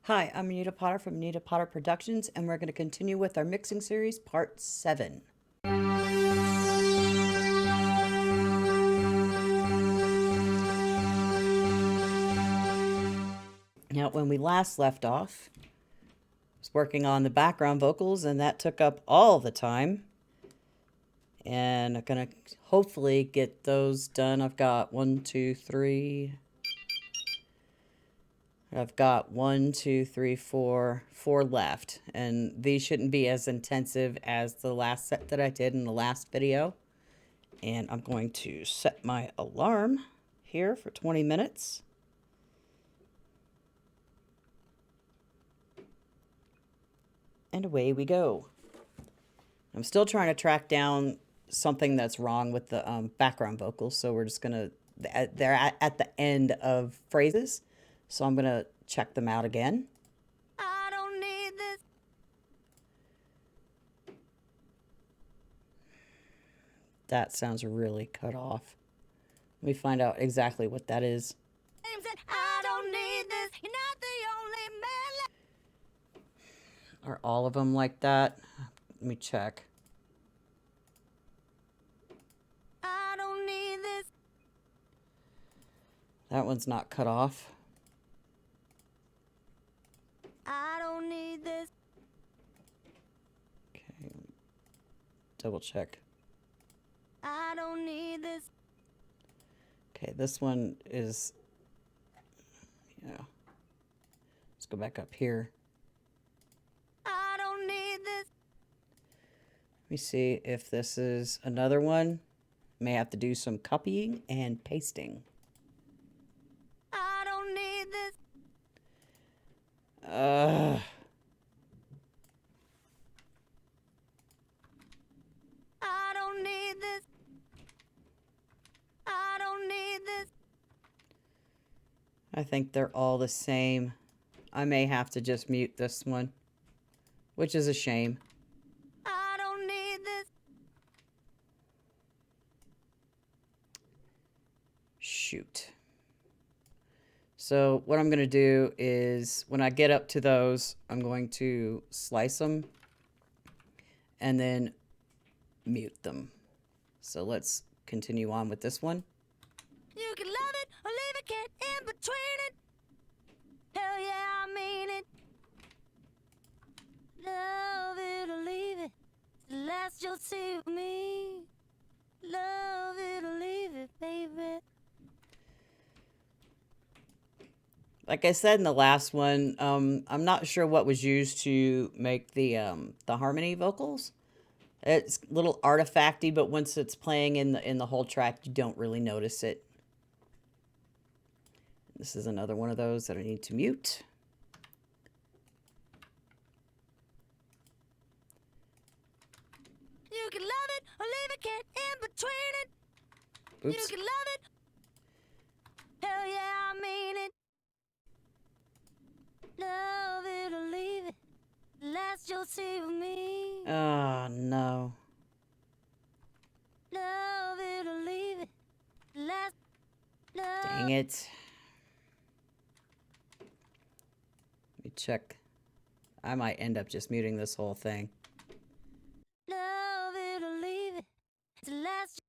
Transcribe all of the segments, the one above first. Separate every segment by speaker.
Speaker 1: Hi, I'm Anita Potter from Anita Potter Productions, and we're going to continue with our mixing series, part 7. Now, when we last left off, I was working on the background vocals, and that took up all the time. And I'm going to hopefully get those done. I've got 1, 2, 3. I've got 1, 2, 3, 4, 4 left. And these shouldn't be as intensive as the last set that I did in the last video. And I'm going to set my alarm here for 20 minutes. And away we go. I'm still trying to track down something that's wrong with the background vocals. So we're just going to, they're at the end of phrases. So I'm going to check them out again.
Speaker 2: I don't need this.
Speaker 1: That sounds really cut off. Let me find out exactly what that is.
Speaker 2: I don't need this. You're not the only man.
Speaker 1: Are all of them like that? Let me check.
Speaker 2: I don't need this.
Speaker 1: That one's not cut off.
Speaker 2: I don't need this.
Speaker 1: Okay. Double check.
Speaker 2: I don't need this.
Speaker 1: Okay, this one is, yeah. Let's go back up here.
Speaker 2: I don't need this.
Speaker 1: Let me see if this is another one. May have to do some copying and pasting.
Speaker 2: I don't need this. I don't need this. I don't need this.
Speaker 1: I think they're all the same. I may have to just mute this one, which is a shame.
Speaker 2: I don't need this.
Speaker 1: Shoot. So what I'm going to do is when I get up to those, I'm going to slice them and then mute them. So let's continue on with this one.
Speaker 2: You can love it or leave it, get in between it. Hell yeah, I mean it. Love it or leave it. The last you'll see of me. Love it or leave it, baby.
Speaker 1: Like I said in the last one, I'm not sure what was used to make the harmony vocals. It's a little artifacty, but once it's playing in the whole track, you don't really notice it. This is another one of those that I need to mute.
Speaker 2: You can love it or leave it, get in between it.
Speaker 1: Oops.
Speaker 2: You can love it. Hell yeah, I mean it. Love it or leave it. Last you'll see of me.
Speaker 1: Oh, no.
Speaker 2: Love it or leave it. Last.
Speaker 1: Dang it. Let me check. I might end up just muting this whole thing.
Speaker 2: Love it or leave it. It's the last.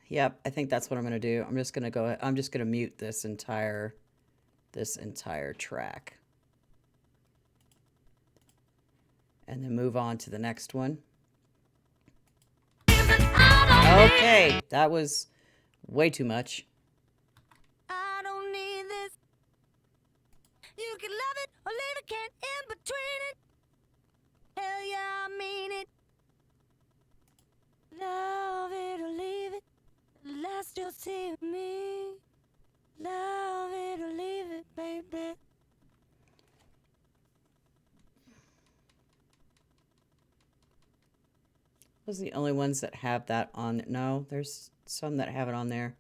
Speaker 1: Yep, I think that's what I'm gonna do. I'm just gonna mute this entire track. And then move on to the next one. Okay, that was way too much.
Speaker 2: I don't need this. You can love it or leave it, can't in between it. Hell yeah, I mean it. Love it or leave it. Last you'll see of me. Love it or leave it, baby.
Speaker 1: Those are the only ones that have that on. No, there's some that have it on there.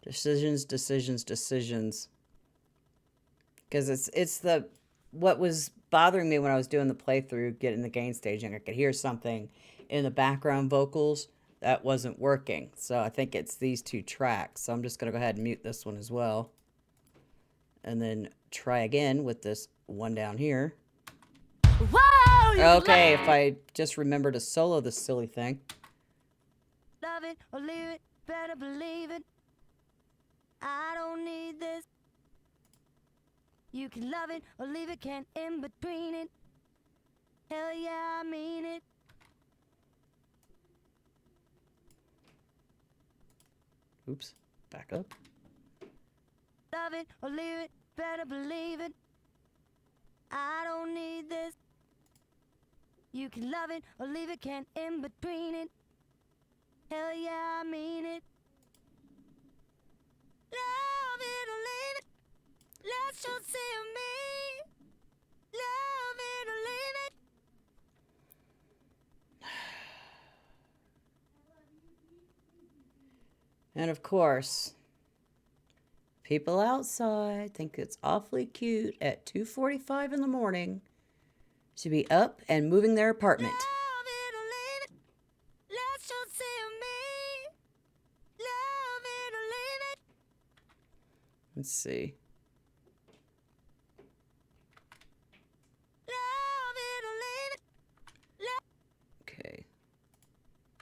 Speaker 1: Decisions. Because it's the what was bothering me when I was doing the playthrough, getting the gain staging. I could hear something in the background vocals that wasn't working. So I think it's these two tracks. So I'm just going to go ahead and mute this one as well. And then try again with this one down here.
Speaker 2: Whoa, you
Speaker 1: Okay, if I just remember to solo this silly thing.
Speaker 2: love it or leave it, better believe it. I don't need this. You can love it or leave it, can't in between it. Hell yeah, I mean it.
Speaker 1: Oops, back up.
Speaker 2: Love it or leave it, better believe it. I don't need this. You can love it or leave it, can't in between it. Hell yeah, I mean it. Love it or leave it. Let's just see me. Love it or leave it.
Speaker 1: And of course, people outside think it's awfully cute at 2:45 in the morning to be up and moving their apartment.
Speaker 2: Love it or leave it. Let's just see me. Love it or leave it.
Speaker 1: Let's see.
Speaker 2: Love it or leave it.
Speaker 1: Okay.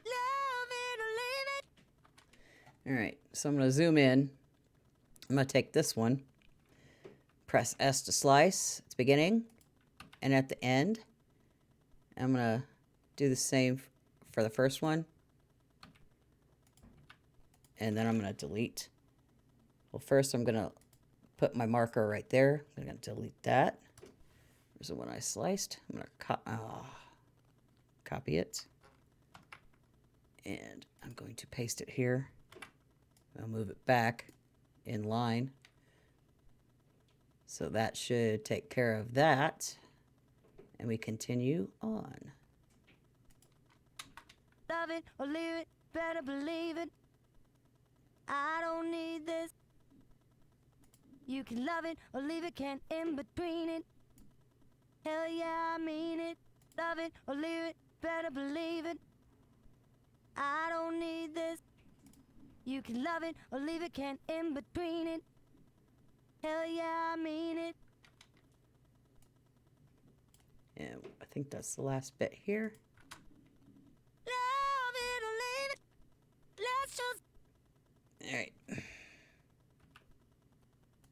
Speaker 2: Love it or leave it.
Speaker 1: All right. So I'm going to zoom in. I'm going to take this one. Press S to slice. It's beginning. And at the end, I'm going to do the same for the first one. And then I'm going to delete. Well, first I'm going to put my marker right there. I'm going to delete that. There's the one I sliced. I'm going to copy it. And I'm going to paste it here. I'll move it back in line. So that should take care of that. And we continue on.
Speaker 2: Love it or leave it, better believe it. I don't need this. You can love it or leave it, can't in between it. Hell yeah, I mean it. Love it or leave it, better believe it. I don't need this. You can love it or leave it, can't in between it. Hell yeah, I mean it.
Speaker 1: And I think that's the last bit here.
Speaker 2: Love it or leave it. Let's just.
Speaker 1: All right.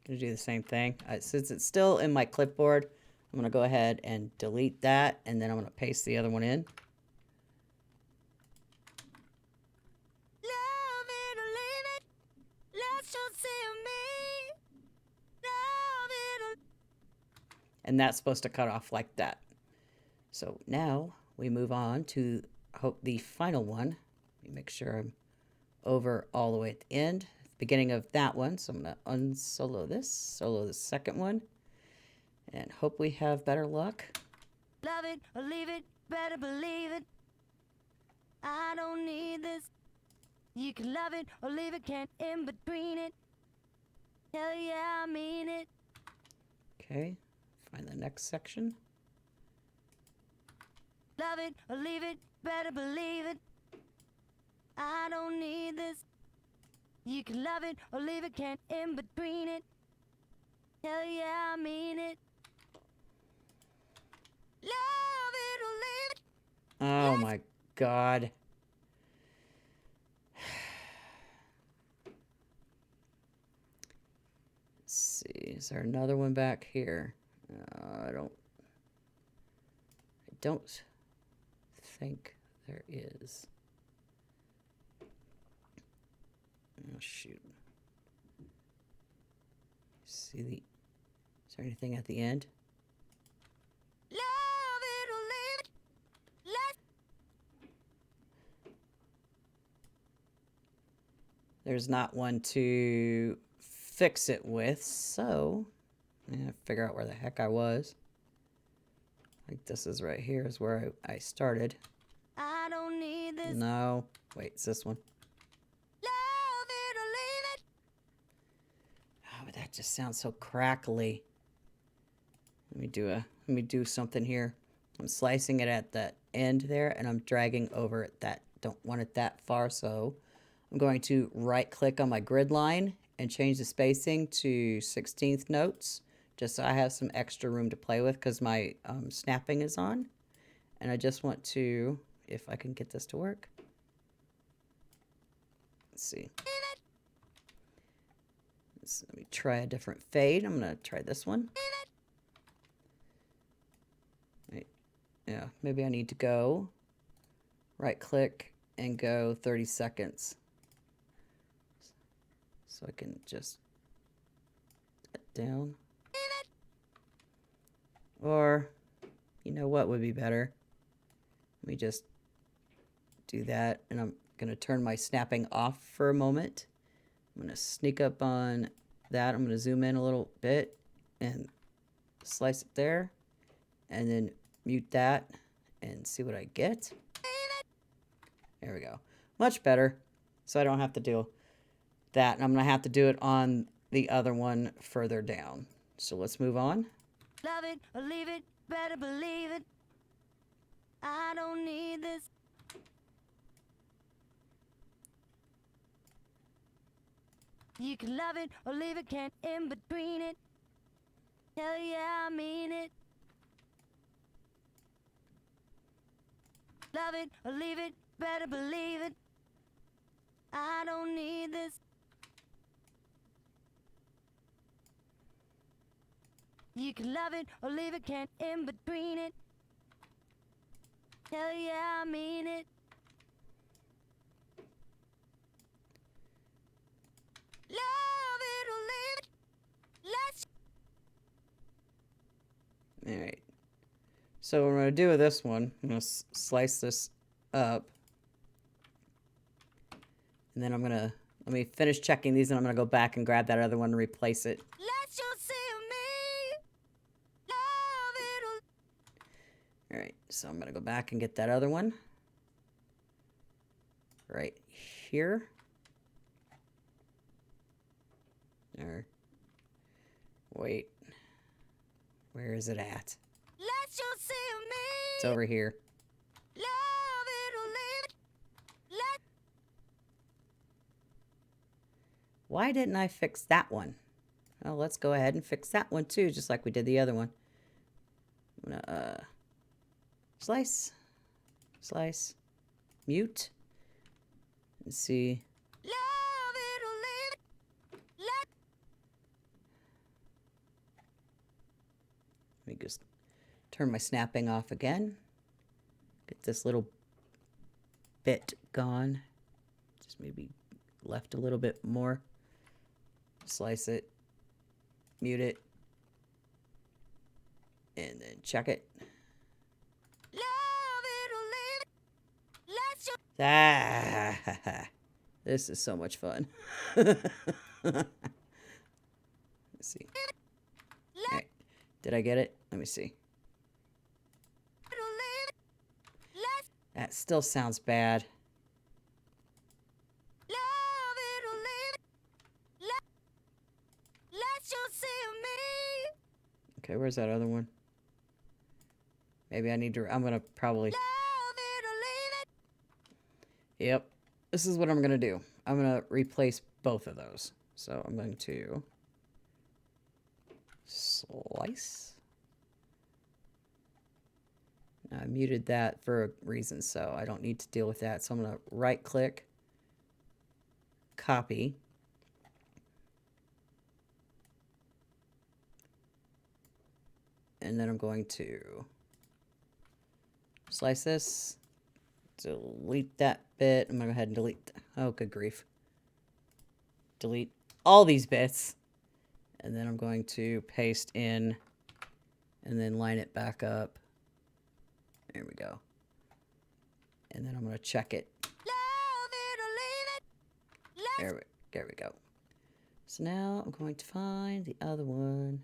Speaker 1: Gonna do the same thing. Since it's still in my clipboard, I'm gonna go ahead and delete that, and then I'm gonna paste the other one in.
Speaker 2: Love it or leave it. Let's just see me. Love it or.
Speaker 1: And that's supposed to cut off like that. So now we move on to the final one. Let me make sure I'm over all the way at the end, beginning of that one. So I'm going to unsolo this, solo the second one, and hope we have better luck.
Speaker 2: Love it or leave it, better believe it. I don't need this. You can love it or leave it, can't in between it. Hell yeah, I mean it.
Speaker 1: Okay, find the next section.
Speaker 2: Love it or leave it, better believe it. I don't need this. You can love it or leave it, can't in between it. Hell yeah, I mean it. Love it or leave it.
Speaker 1: Oh my God. Let's see, is there another one back here? I don't think there is. Oh shoot. Is there anything at the end?
Speaker 2: Love it or leave it.
Speaker 1: There's not one to fix it with, so I'm gonna figure out where the heck I was. I think this is right here is where I started.
Speaker 2: I don't need this.
Speaker 1: No, wait, it's this one.
Speaker 2: Love it or leave it.
Speaker 1: Oh, but that just sounds so crackly. Let me do something here. I'm slicing it at that end there, and I'm dragging over at that don't want it that far, so I'm going to right click on my grid line and change the spacing to 16th notes, just so I have some extra room to play with because my snapping is on. And I just want to, if I can get this to work. Let's see. Let me try a different fade. I'm going to try this one. Wait. Yeah, maybe I need to go right click and go 30 seconds. So I can just down. Or, you know what would be better? Let me just do that, and I'm going to turn my snapping off for a moment. I'm going to sneak up on that. I'm going to zoom in a little bit and slice it there, and then mute that and see what I get. There we go. Much better. So I don't have to do that, and I'm going to have to do it on the other one further down. So let's move on.
Speaker 2: Love it or leave it, better believe it. I don't need this. You can love it or leave it, can't in between it. Hell yeah, I mean it. Love it or leave it, better believe it. I don't need this. You can love it or leave it, can't in between it. Hell yeah, I mean it. Love it or leave it. Let's.
Speaker 1: All right. So what I'm going to do with this one, I'm going to slice this up. And then I'm going to, let me finish checking these, and I'm going to go back and grab that other one and replace it.
Speaker 2: Let you see me. Love it or.
Speaker 1: All right, so I'm going to go back and get that other one. Right here. Or, wait. Where is it at?
Speaker 2: Let you see me.
Speaker 1: It's over here.
Speaker 2: Love it or leave it. Let.
Speaker 1: Why didn't I fix that one? Well, let's go ahead and fix that one too, just like we did the other one. I'm gonna, slice, slice, mute, and see.
Speaker 2: Love it or leave it. Let.
Speaker 1: Let me just turn my snapping off again. Get this little bit gone. Just maybe left a little bit more. Slice it, mute it, and then check it.
Speaker 2: Love it or leave it. Let you.
Speaker 1: Ah, this is so much fun. Let's see. All right. Did I get it? Let me see. That still sounds bad.
Speaker 2: Love it or leave it. Let you see me.
Speaker 1: Okay, where's that other one? Maybe I need to, I'm gonna probably,
Speaker 2: Love it or leave it.
Speaker 1: yep. This is what I'm gonna do. I'm gonna replace both of those. So I'm going to slice. I muted that for a reason, so I don't need to deal with that. So I'm going to right click, copy, and then I'm going to slice this, delete that bit. I'm going to go ahead and delete, oh good grief. Delete all these bits, and then I'm going to paste in and then line it back up. There we go. And then I'm going to check it.
Speaker 2: Love it or leave it.
Speaker 1: There we go. So now I'm going to find the other one.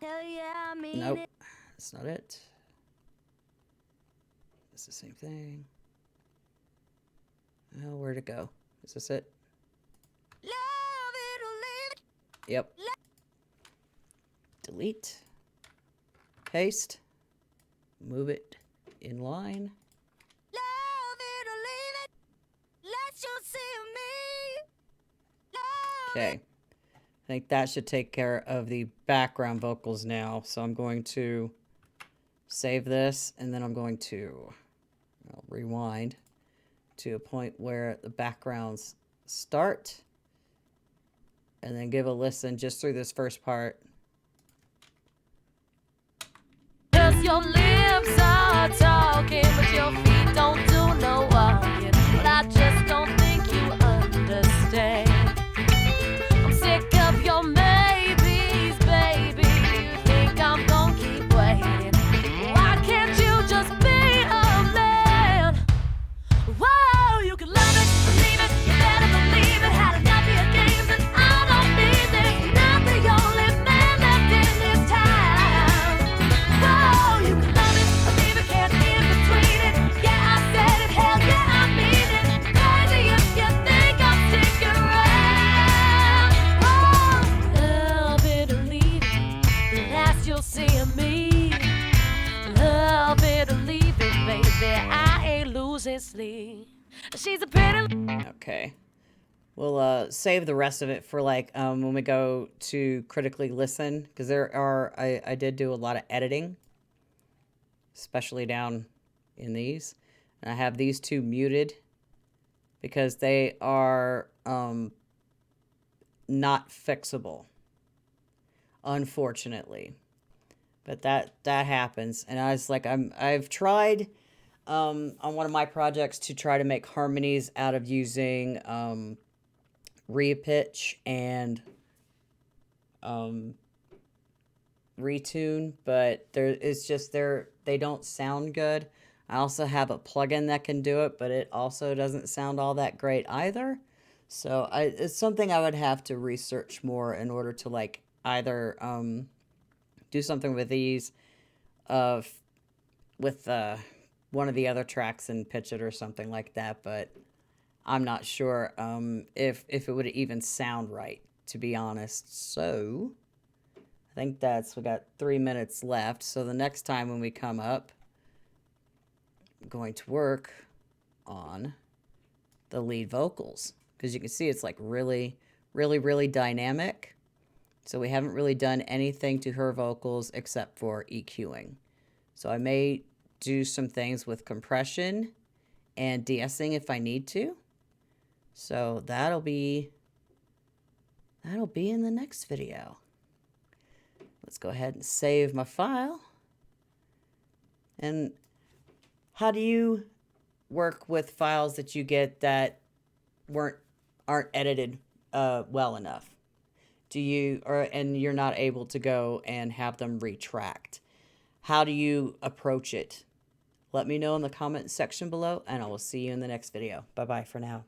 Speaker 2: Hell yeah, I mean
Speaker 1: Nope,
Speaker 2: it.
Speaker 1: that's not it. It's the same thing. Oh, where'd it go? Is this it?
Speaker 2: Love it or leave it.
Speaker 1: Yep. Delete. Paste. Move it in line. Okay. I think that should take care of the background vocals now. So I'm going to save this, and then I'm going to rewind to a point where the backgrounds start, and then give a listen just through this first part.
Speaker 3: 'Cause your lips are talking, but your feet don't do no walking. But I just don't think you understand. I'm sick of your maybes, baby. You think I'm gonna keep waiting? Why can't you just be a man? Whoa, you can love it, believe it, you better believe it. Had enough of your games and I don't need this. Not the only man left in this town. Whoa, you can love it, believe it, can't in between it. Yeah, I said it, hell yeah, I mean it. Crazy if you think I'm sticking around. Oh, love it or leave it, the last you'll see of me. Love it or leave it, baby, I ain't losing sleep. She's a pretty.
Speaker 1: Okay. We'll save the rest of it for like when we go to critically listen, because I did do a lot of editing, especially down in these, and I have these two muted because they are not fixable, unfortunately. But that happens, and I was like, I've tried on one of my projects to try to make harmonies out of using repitch and retune, but they don't sound good. I also have a plugin that can do it, but it also doesn't sound all that great either. So it's something I would have to research more in order to like either do something with these with one of the other tracks and pitch it or something like that, but I'm not sure if it would even sound right, to be honest. So I think we got 3 minutes left. So the next time when we come up, I'm going to work on the lead vocals, because you can see it's like really, really, really dynamic. So we haven't really done anything to her vocals except for EQing. So I may do some things with compression and de-essing if I need to. So that'll be in the next video. Let's go ahead and save my file. And how do you work with files that you get that aren't edited well enough? And you're not able to go and have them retract? How do you approach it? Let me know in the comment section below, and I will see you in the next video. Bye-bye for now.